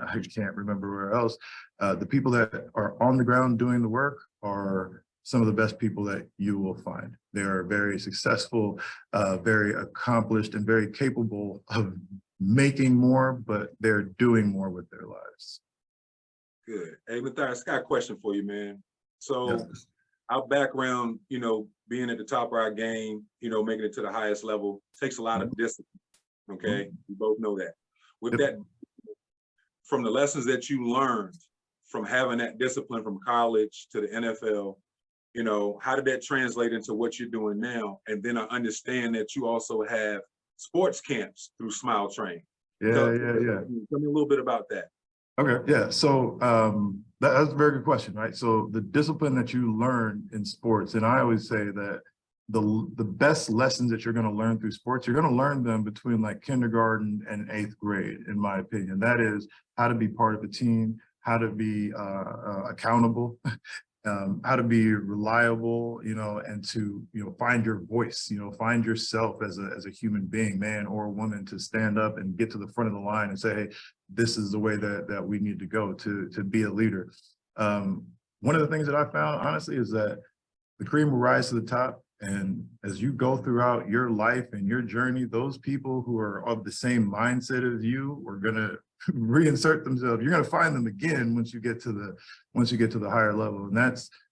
I can't remember where else. The people that are on the ground doing the work are some of the best people that you will find. They are very successful, very accomplished, and very capable of making more, but they're doing more with their lives. Good. Hey, Mathias, got a question for you, man. So Yes. our background, you know, being at the top of our game, you know, making it to the highest level takes a lot of discipline. Okay, we both know that. With that, from the lessons that you learned from having that discipline from college to the NFL, you know, how did that translate into what you're doing now? And then I understand that you also have sports camps through Smile Train. Yeah. Tell me a little bit about that. Okay, yeah. So that's a very good question, right? So the discipline that you learn in sports, and I always say that the best lessons that you're going to learn through sports, you're going to learn them between like kindergarten and 8th grade, in my opinion. That is how to be part of a team, how to be accountable, how to be reliable, you know, and to, you know, find your voice, you know, find yourself as a human being, man or woman, to stand up and get to the front of the line and say, hey, this is the way that we need to go to be a leader. One of the things that I found, honestly, is that the cream will rise to the top. And as you go throughout your life and your journey, those people who are of the same mindset as you are going to reinsert themselves. You're going to find them again once you get to the higher level, and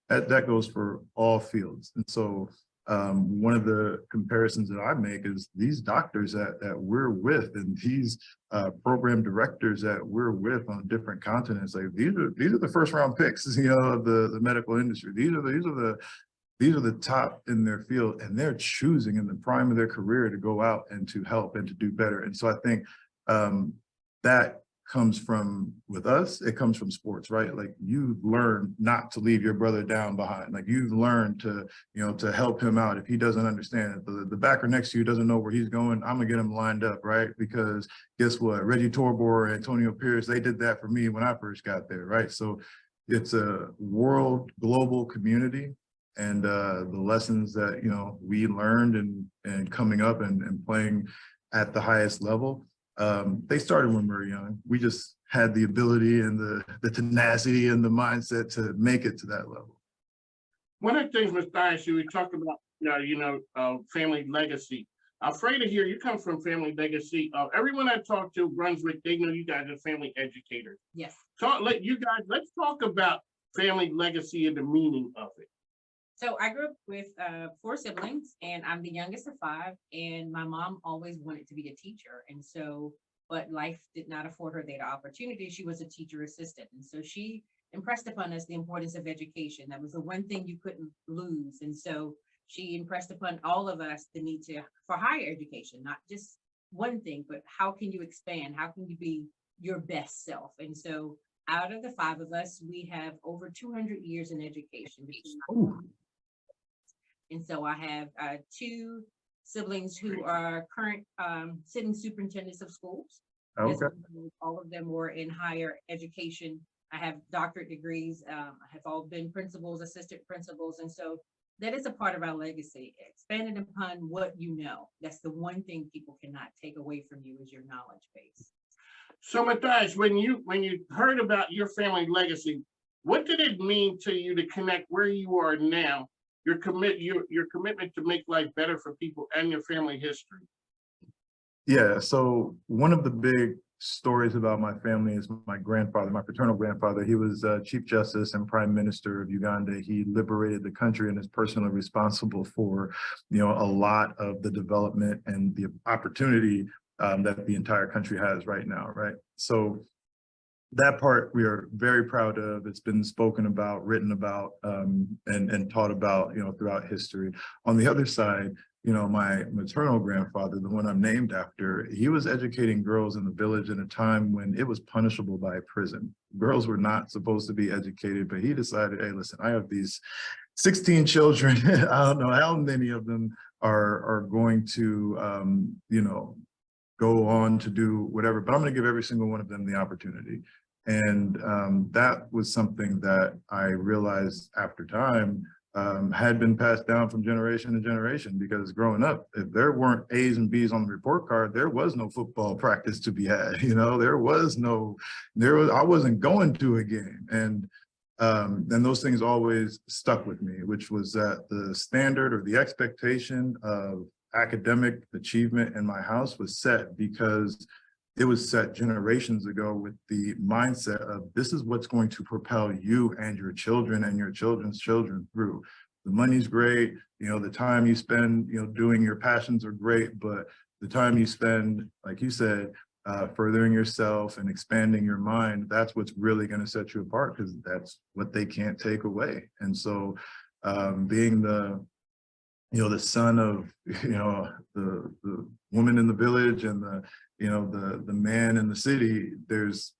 that goes for all fields. And so one of the comparisons that I make is these doctors that we're with, and these program directors that we're with on different continents. Like these are the first round picks, you know, of the medical industry. These are the top in their field, and they're choosing in the prime of their career to go out and to help and to do better. And so I think that comes from, with us, it comes from sports, right? Like you've learned not to leave your brother down behind. Like you've learned to, you know, to help him out if he doesn't understand it. The backer next to you doesn't know where he's going. I'm gonna get him lined up, right? Because guess what? Reggie Torbor and Antonio Pierce, they did that for me when I first got there, right? So it's a global community. And the lessons that, you know, we learned and coming up and playing at the highest level, they started when we were young. We just had the ability and the tenacity and the mindset to make it to that level. One of the things, Mathias, we talk about, family legacy. I'm afraid to hear you come from family legacy. Everyone I talk to, Brunswick, they know you guys are family educators. Yes. Let's talk about family legacy and the meaning of it. So I grew up with 4 siblings, and I'm the youngest of 5, and my mom always wanted to be a teacher. And so, but life did not afford her that opportunity. She was a teacher assistant. And so she impressed upon us the importance of education. That was the one thing you couldn't lose. And so she impressed upon all of us the need for higher education, not just one thing, but how can you expand? How can you be your best self? And so out of the 5 of us, we have over 200 years in education. And so I have 2 siblings who are current sitting superintendents of schools. Okay. All of them were in higher education. I have doctorate degrees. I have all been principals, assistant principals. And so that is a part of our legacy, expanded upon what you know. That's the one thing people cannot take away from you is your knowledge base. So Mathias, when you heard about your family legacy, what did it mean to you to connect where you are now? Your commitment to make life better for people and your family history. Yeah, so one of the big stories about my family is my grandfather, my paternal grandfather. He was Chief Justice and Prime Minister of Uganda. He liberated the country and is personally responsible for, you know, a lot of the development and the opportunity that the entire country has right now, right? So that part we are very proud of. It's been spoken about, written about, and taught about, you know, throughout history. On the other side, you know, my maternal grandfather, the one I'm named after, he was educating girls in the village in a time when it was punishable by prison. Girls were not supposed to be educated, but he decided, hey, listen, I have these 16 children. I don't know how many of them are going to, you know, go on to do whatever, but I'm going to give every single one of them the opportunity. And that was something that I realized after time had been passed down from generation to generation, because growing up, if there weren't A's and B's on the report card, there was no football practice to be had. I wasn't going to a game. And those things always stuck with me, which was that the standard or the expectation of academic achievement in my house was set because it was set generations ago with the mindset of this is what's going to propel you and your children and your children's children through. The money's great, the time you spend, doing your passions are great, but the time you spend, like you said, furthering yourself and expanding your mind, that's what's really going to set you apart, because that's what they can't take away. And so being the son of, the woman in the village and the man in the city, there's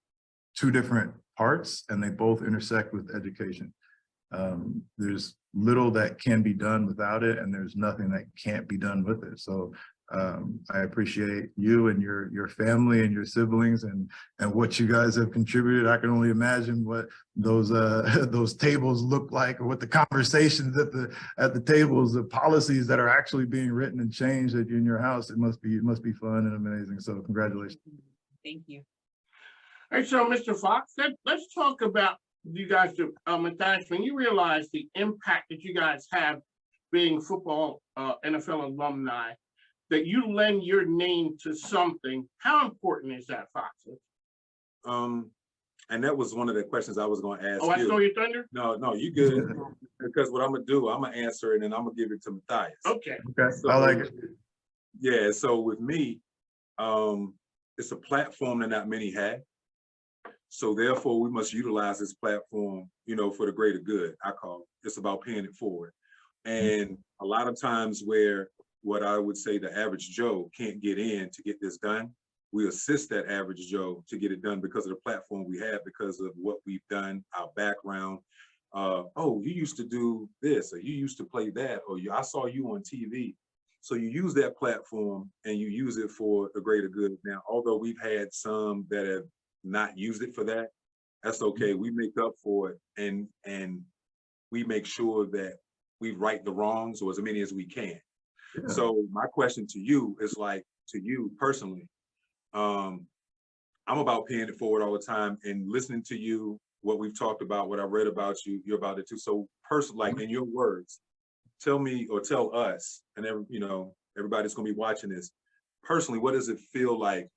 two different parts and they both intersect with education. There's little that can be done without it, and there's nothing that can't be done with it. So I appreciate you and your family and your siblings and what you guys have contributed. I can only imagine what those tables look like, or what the conversations at the tables, the policies that are actually being written and changed in your house. It must be fun and amazing. So congratulations. Thank you. All right, so Mr. Fox, let's talk about you guys, Mathias, when you realize the impact that you guys have being football NFL alumni, that you lend your name to something. How important is that, Fox? And that was one of the questions I was going to ask. Oh, I stole your thunder? No, you good. Because what I'm gonna do, I'm gonna answer it and I'm gonna give it to Mathias. Okay. Okay, So, I like it. Yeah, so with me, it's a platform that not many have. So therefore, we must utilize this platform, for the greater good. I call it. It's about paying it forward. And a lot of times where what I would say the average Joe can't get in to get this done, we assist that average Joe to get it done because of the platform we have, because of what we've done, our background. Oh, you used to do this, or you used to play that, or I saw you on TV. So you use that platform and you use it for the greater good. Now, although we've had some that have not used it for that, that's okay. We make up for it, and we make sure that we right the wrongs, or as many as we can. Yeah. So my question to you is, like, to you personally, I'm about paying it forward all the time, and listening to you, what we've talked about, what I read about you, you're about it too. So personally, like in your words, tell me or tell us, and everybody's gonna be watching this, personally, what does it feel like,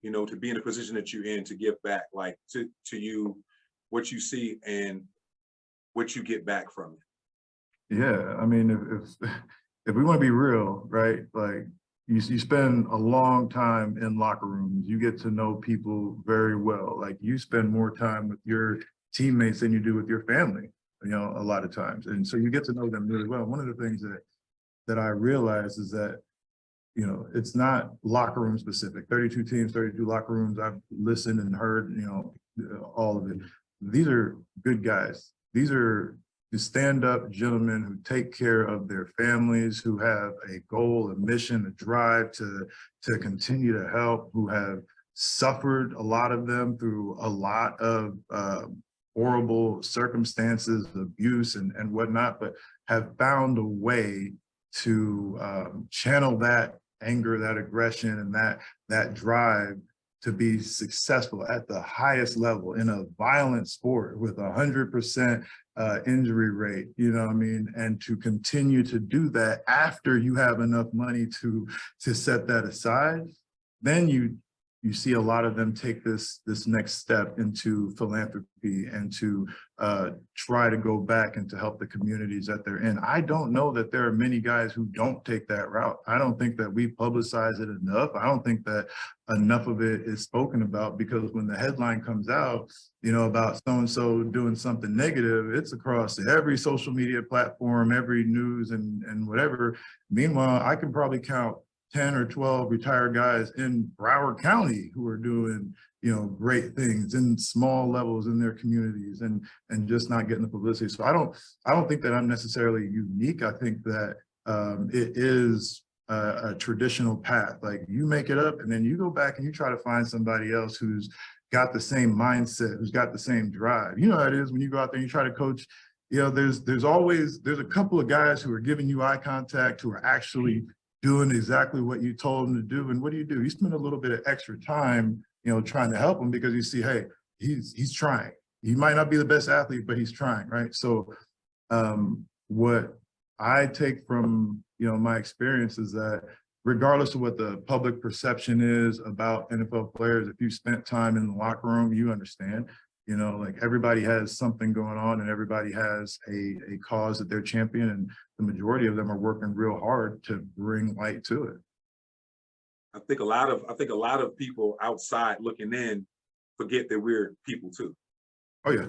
to be in the position that you're in, to give back, like to you, what you see and what you get back from it? Yeah, I mean, if we want to be real, right? Like you spend a long time in locker rooms, you get to know people very well. Like you spend more time with your teammates than you do with your family, a lot of times. And so you get to know them really well. One of the things that I realized is that, it's not locker room specific. 32 teams, 32 locker rooms. I've listened and heard, all of it. These are good guys. These are the stand-up gentlemen who take care of their families, who have a goal, a mission, a drive to continue to help, who have suffered, a lot of them, through a lot of horrible circumstances, abuse and whatnot, but have found a way to channel that anger, that aggression, and that drive to be successful at the highest level in a violent sport with 100% injury rate, and to continue to do that after you have enough money to set that aside. Then you see a lot of them take this next step into philanthropy and to try to go back and to help the communities that they're in. I don't know that there are many guys who don't take that route. I don't think that we publicize it enough. I don't think that enough of it is spoken about, because when the headline comes out, about so-and-so doing something negative, it's across every social media platform, every news and whatever. Meanwhile, I can probably count 10 or 12 retired guys in Broward County who are doing, great things in small levels in their communities and just not getting the publicity. So I don't think that I'm necessarily unique. I think that it is a traditional path. Like you make it up and then you go back and you try to find somebody else who's got the same mindset, who's got the same drive. You know how it is when you go out there and you try to coach, you know, there's a couple of guys who are giving you eye contact, who are actually doing exactly what you told them to do. And what do? You spend a little bit of extra time, you know, trying to help them, because you see, hey, he's trying. He might not be the best athlete, but he's trying, right? So what I take from, you know, my experience is that regardless of what the public perception is about NFL players, if you spent time in the locker room, you understand, you know, like everybody has something going on and everybody has a cause that they're championing, and the majority of them are working real hard to bring light to it. I think a lot of people outside looking in forget that we're people too. Oh yeah.